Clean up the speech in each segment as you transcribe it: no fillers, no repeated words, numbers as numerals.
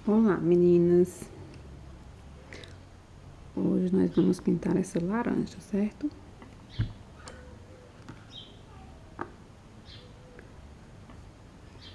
Olá, meninas! Hoje nós vamos pintar essa laranja, certo?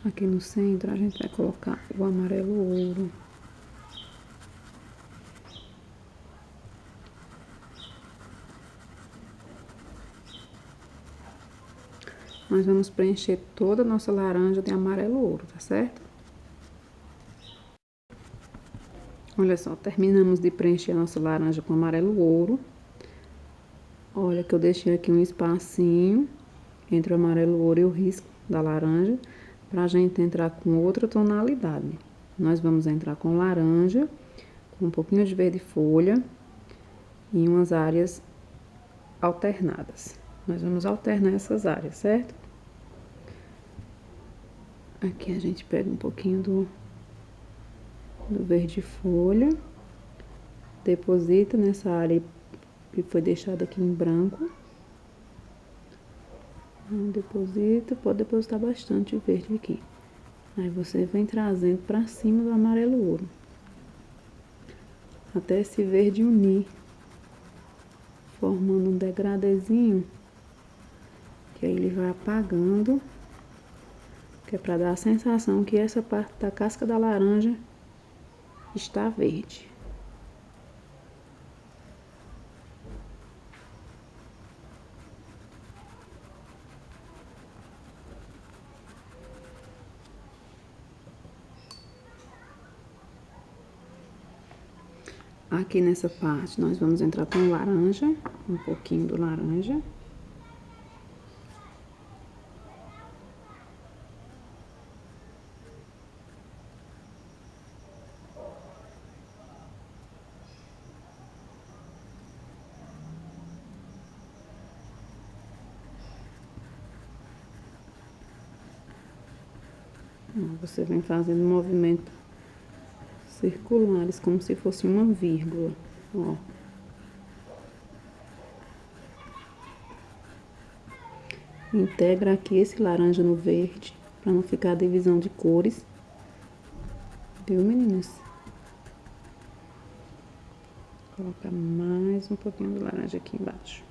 Aqui no centro a gente vai colocar o amarelo ouro. Nós vamos preencher toda a nossa laranja de amarelo ouro, tá certo? Olha só, terminamos de preencher a nossa laranja com amarelo ouro. Olha que eu deixei aqui um espacinho entre o amarelo ouro e o risco da laranja, pra gente entrar com outra tonalidade. Nós vamos entrar com laranja, com um pouquinho de verde folha e umas áreas alternadas. Nós vamos alternar essas áreas, certo? Aqui a gente pega um pouquinho do verde folha, deposita nessa área que foi deixada aqui em branco. Deposita, pode depositar bastante verde aqui. Aí você vem trazendo pra cima do amarelo ouro, até esse verde unir, formando um degradezinho, que aí ele vai apagando, que é pra dar a sensação que essa parte da casca da laranja está verde. Aqui nessa parte nós vamos entrar com laranja, um pouquinho do laranja. Você vem fazendo movimento circulares, como se fosse uma vírgula, ó. Integra aqui esse laranja no verde, para não ficar a divisão de cores. Viu, meninas? Colocar mais um pouquinho de laranja aqui embaixo.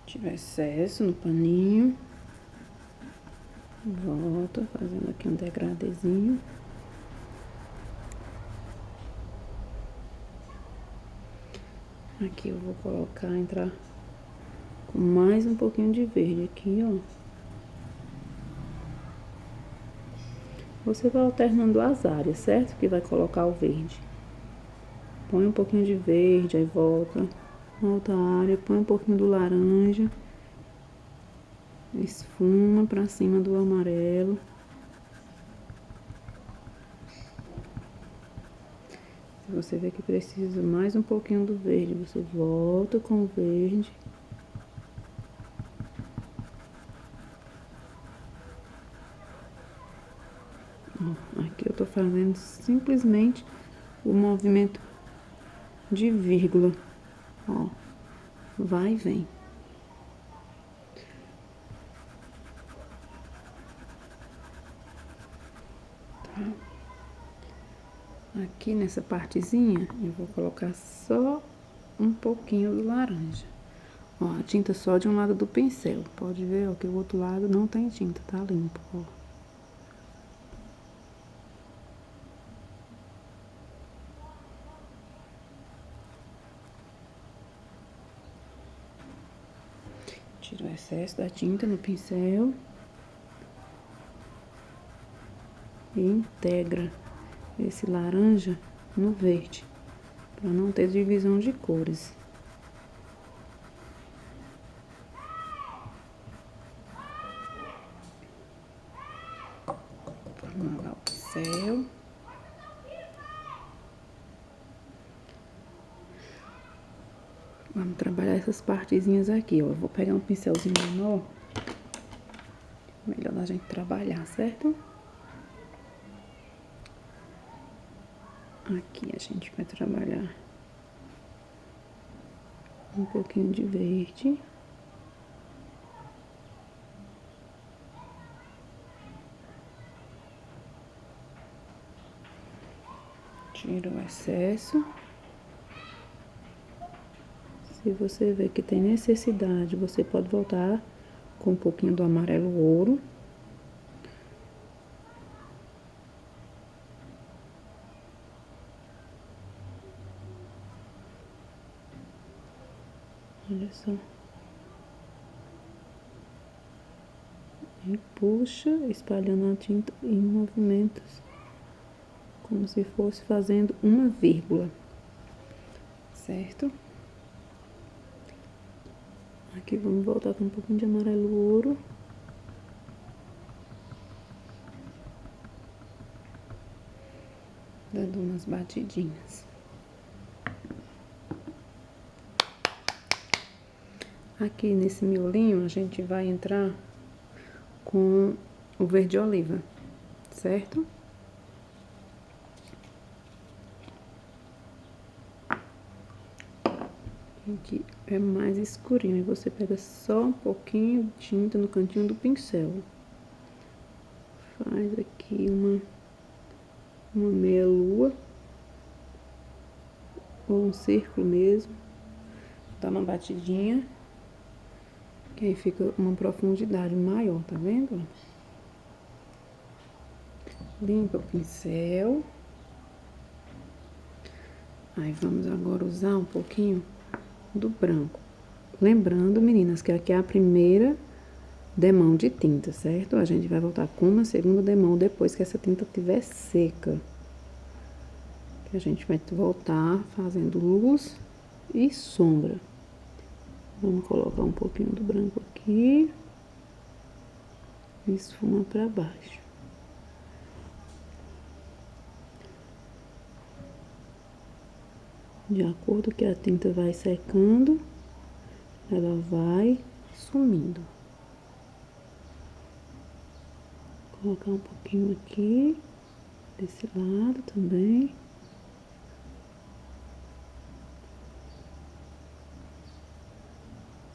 Tira o excesso no paninho. Volta, fazendo aqui um degradezinho. Aqui eu vou colocar, entrar com mais um pouquinho de verde aqui, ó. Você vai alternando as áreas, certo? Que vai colocar o verde. Põe um pouquinho de verde, aí volta. Outra área, põe um pouquinho do laranja. Esfuma pra cima do amarelo. Se você vê que precisa mais um pouquinho do verde, você volta com o verde. Ó, aqui eu tô fazendo simplesmente o movimento de vírgula. Ó, vai e vem. Tá? Aqui nessa partezinha, eu vou colocar só um pouquinho do laranja. Ó, a tinta só de um lado do pincel. Pode ver, ó, que o outro lado não tem tinta, tá limpo, ó. Tira o excesso da tinta no pincel. E integra esse laranja no verde, para não ter divisão de cores. Vamos lavar o pincel. Vamos trabalhar essas partezinhas aqui, ó. Eu vou pegar um pincelzinho menor. Melhor a gente trabalhar, certo? Aqui a gente vai trabalhar Um pouquinho de verde. Tira o excesso. Se você ver que tem necessidade, você pode voltar com um pouquinho do amarelo ouro. Olha só. E puxa, espalhando a tinta em movimentos, como se fosse fazendo uma vírgula, certo? Aqui vamos voltar com um pouquinho de amarelo ouro. Dando umas batidinhas. Aqui nesse miolinho a gente vai entrar com o verde oliva, certo? Aqui é mais escurinho, e você pega só um pouquinho de tinta no cantinho do pincel. Faz aqui uma meia lua, ou um círculo mesmo. Dá uma batidinha, que aí fica uma profundidade maior, tá vendo? Limpa o pincel. Aí vamos agora usar um pouquinho do branco. Lembrando, meninas, que aqui é a primeira demão de tinta, certo? A gente vai voltar com uma segunda demão depois que essa tinta estiver seca. Que a gente vai voltar fazendo luz e sombra. Vamos colocar um pouquinho do branco aqui. E esfuma pra baixo. De acordo que a tinta vai secando, ela vai sumindo. Vou colocar um pouquinho aqui, desse lado também.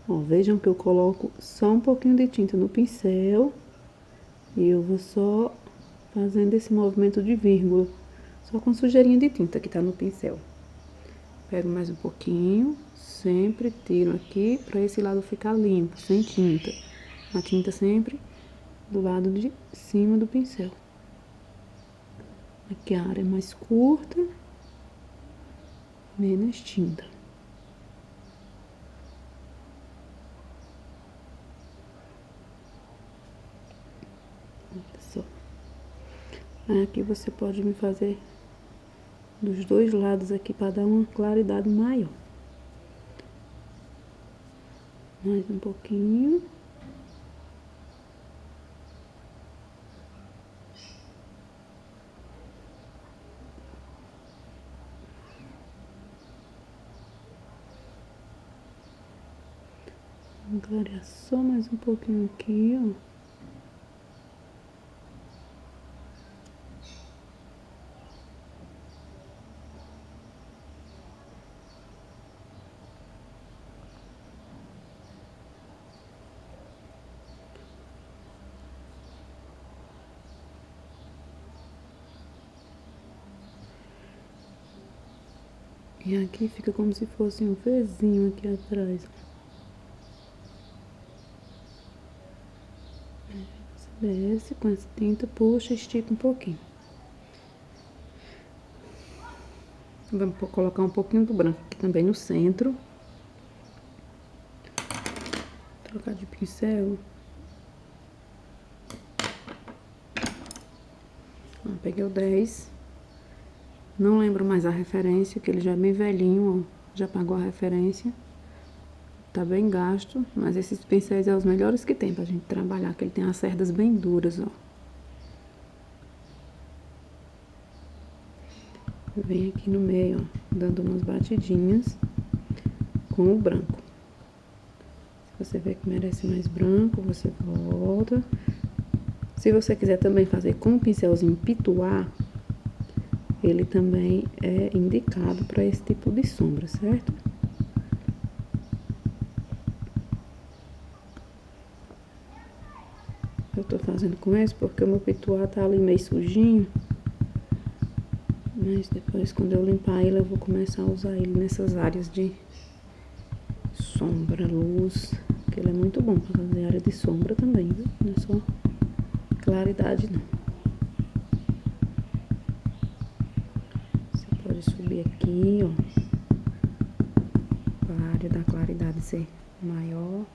Ó, vejam que eu coloco só um pouquinho de tinta no pincel e eu vou só fazendo esse movimento de vírgula, só com sujeirinha de tinta que tá no pincel. Pego mais um pouquinho, sempre tiro aqui para esse lado ficar limpo, sem tinta. A tinta sempre do lado de cima do pincel. Aqui a área é mais curta, menos tinta. Olha só. Aqui você pode me fazer dos dois lados aqui para dar uma claridade maior. Mais um pouquinho. Vou clarear só mais um pouquinho aqui, ó. E aqui fica como se fosse um Vzinho aqui atrás. Você desce com essa tinta, puxa e estica um pouquinho. Vamos colocar um pouquinho do branco aqui também no centro. Trocar de pincel. Ó, peguei o 10. Não lembro mais a referência, que ele já é bem velhinho, ó. Já pagou a referência. Tá bem gasto, mas esses pincéis é os melhores que tem pra gente trabalhar, que ele tem as cerdas bem duras, ó. Vem aqui no meio, ó, dando umas batidinhas com o branco. Se você vê que merece mais branco, você volta. Se você quiser também fazer com o pincelzinho pituar, ele também é indicado para esse tipo de sombra, certo? tô fazendo com esse, porque o meu pituá tá ali meio sujinho. Mas depois, quando eu limpar ele, eu vou começar a usar ele nessas áreas de sombra, luz. Que ele é muito bom pra fazer área de sombra também, viu? Não é só claridade, não. Você pode subir aqui, ó. Pra área da claridade ser maior.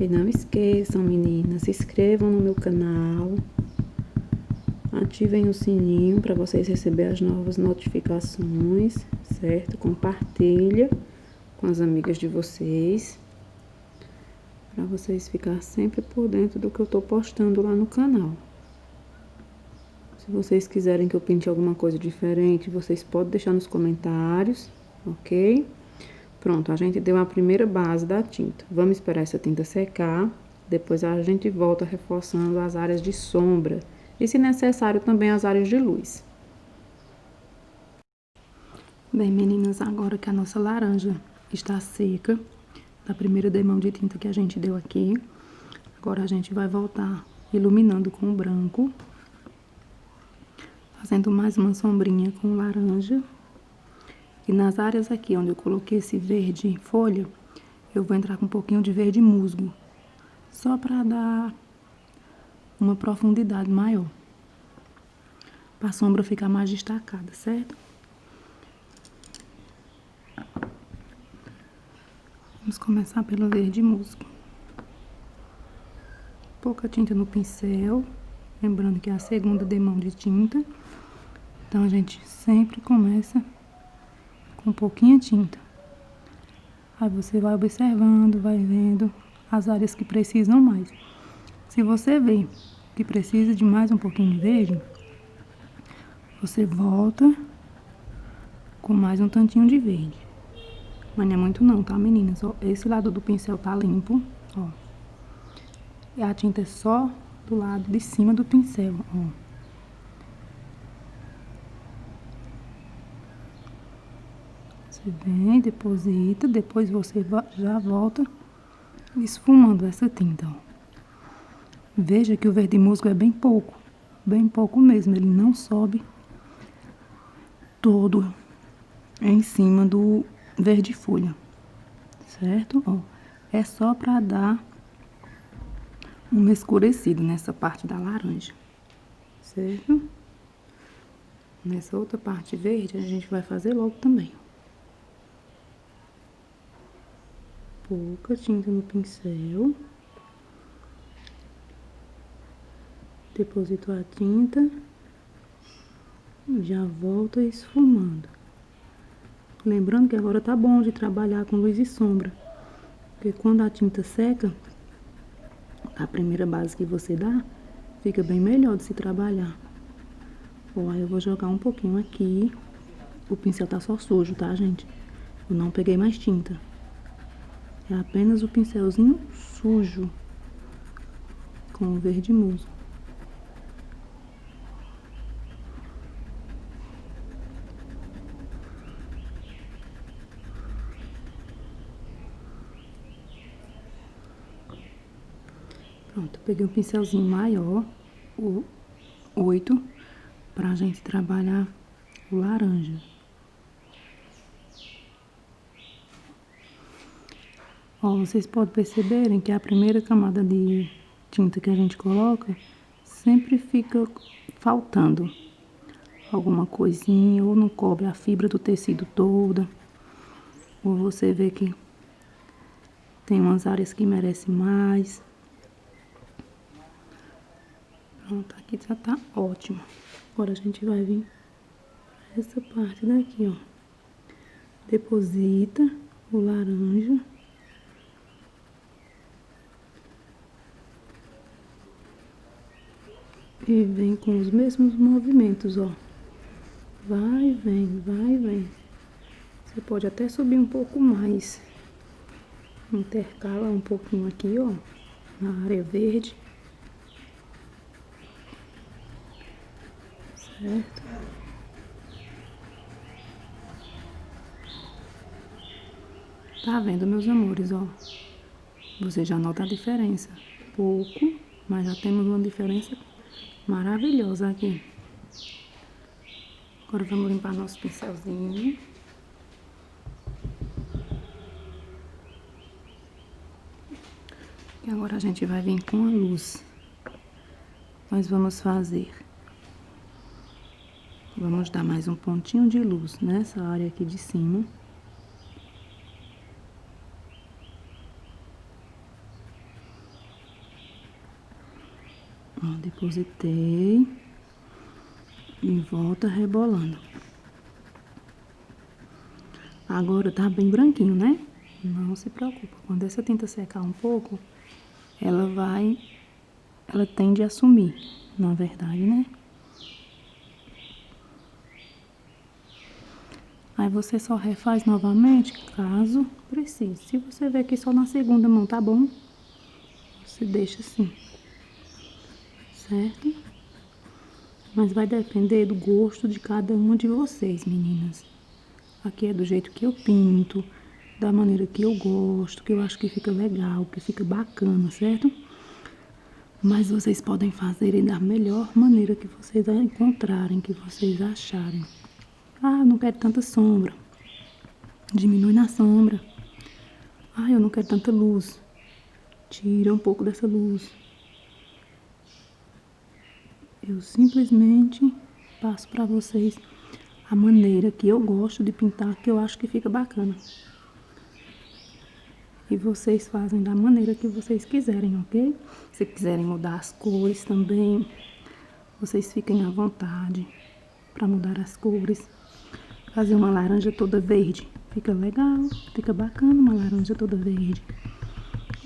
E não esqueçam, meninas, se inscrevam no meu canal, ativem o sininho para vocês receberem as novas notificações, certo? Compartilha com as amigas de vocês, para vocês ficarem sempre por dentro do que eu tô postando lá no canal. Se vocês quiserem que eu pinte alguma coisa diferente, vocês podem deixar nos comentários, ok? Pronto, a gente deu a primeira base da tinta. Vamos esperar essa tinta secar. Depois a gente volta reforçando as áreas de sombra. E, se necessário, também as áreas de luz. Bem, meninas, agora que a nossa laranja está seca, da primeira demão de tinta que a gente deu aqui, agora a gente vai voltar iluminando com o branco. Fazendo mais uma sombrinha com laranja. E nas áreas aqui onde eu coloquei esse verde em folha, eu vou entrar com um pouquinho de verde musgo. Só para dar uma profundidade maior. Para a sombra ficar mais destacada, certo? Vamos começar pelo verde musgo. Pouca tinta no pincel. Lembrando que é a segunda demão de tinta. Então, a gente sempre começa com pouquinha tinta. Aí você vai observando, vai vendo as áreas que precisam mais. Se você vê que precisa de mais um pouquinho de verde, você volta com mais um tantinho de verde. Mas não é muito não, tá, meninas? Ó, esse lado do pincel tá limpo, ó. E a tinta é só do lado de cima do pincel, ó. Você vem, deposita, depois você já volta esfumando essa tinta, ó. Veja que o verde musgo é bem pouco mesmo, ele não sobe todo em cima do verde folha, certo? Ó, é só pra dar um escurecido nessa parte da laranja, certo? Nessa outra parte verde a gente vai fazer logo também. Pouca tinta no pincel. Deposito a tinta. Já volta esfumando. Lembrando que agora tá bom de trabalhar com luz e sombra. Porque quando a tinta seca, a primeira base que você dá, fica bem melhor de se trabalhar. Ó, aí eu vou jogar um pouquinho aqui. O pincel tá só sujo, tá, gente? Eu não peguei mais tinta. É apenas o pincelzinho sujo com o verde musgo. Pronto, peguei um pincelzinho maior, o 8, pra gente trabalhar o laranja. Ó, vocês podem perceberem que a primeira camada de tinta que a gente coloca sempre fica faltando alguma coisinha, ou não cobre a fibra do tecido toda, ou você vê que tem umas áreas que merecem mais. Pronto, aqui já tá ótimo. Agora a gente vai vir pra essa parte daqui, ó. Deposita o laranja. E vem com os mesmos movimentos, ó. Vai, vem, vai, vem. Você pode até subir um pouco mais. Intercala um pouquinho aqui, ó, na área verde. certo? Tá vendo, meus amores, ó? Você já nota a diferença. Pouco, mas já temos uma diferença maravilhosa aqui. Agora vamos limpar nosso pincelzinho. E agora a gente vai vir com a luz. Nós vamos dar mais um pontinho de luz nessa área aqui de cima. Ó, depositei e volta rebolando. Agora tá bem branquinho, né? Não se preocupa. Quando essa tinta secar um pouco, ela tende a sumir, na verdade, né? Aí você só refaz novamente, caso precise. Se você ver que só na segunda mão tá bom, você deixa assim, certo? Mas vai depender do gosto de cada uma de vocês, meninas. Aqui é do jeito que eu pinto, da maneira que eu gosto, que eu acho que fica legal, que fica bacana, certo? Mas vocês podem fazer da melhor maneira que vocês encontrarem, que vocês acharem. Ah, eu não quero tanta sombra. Diminui na sombra. Ah, eu não quero tanta luz. Tira um pouco dessa luz. Eu simplesmente passo para vocês a maneira que eu gosto de pintar, que eu acho que fica bacana. E vocês fazem da maneira que vocês quiserem, ok? Se quiserem mudar as cores também, vocês fiquem à vontade para mudar as cores. Fazer uma laranja toda verde, fica legal, fica bacana uma laranja toda verde.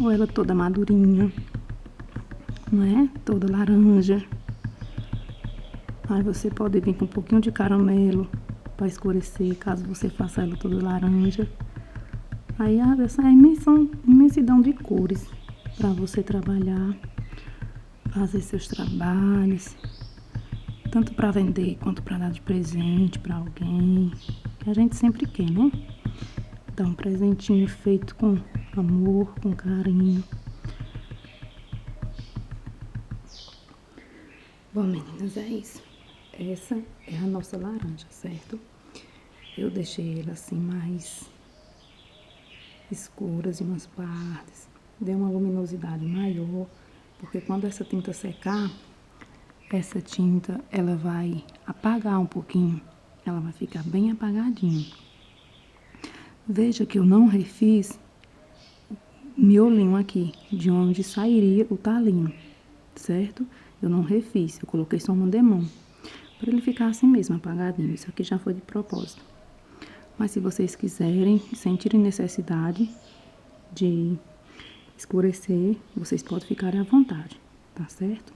Ou ela toda madurinha, não é? Toda laranja. Aí você pode vir com um pouquinho de caramelo para escurecer, caso você faça ela toda laranja. Aí essa é a imensidão de cores para você trabalhar, fazer seus trabalhos, tanto para vender quanto para dar de presente para alguém, que a gente sempre quer, né? Dar um presentinho feito com amor, com carinho. Bom, meninas, é isso. Essa é a nossa laranja, certo? Eu deixei ela assim mais escuras em umas partes. Dei uma luminosidade maior, porque quando essa tinta secar, essa tinta ela vai apagar um pouquinho. Ela vai ficar bem apagadinha. Veja que eu não refiz miolinho aqui, de onde sairia o talinho, certo? Eu não refiz, eu coloquei só uma demão, para ele ficar assim mesmo, apagadinho. Isso aqui já foi de propósito. Mas se vocês quiserem, sentirem necessidade de escurecer, vocês podem ficar à vontade, tá certo?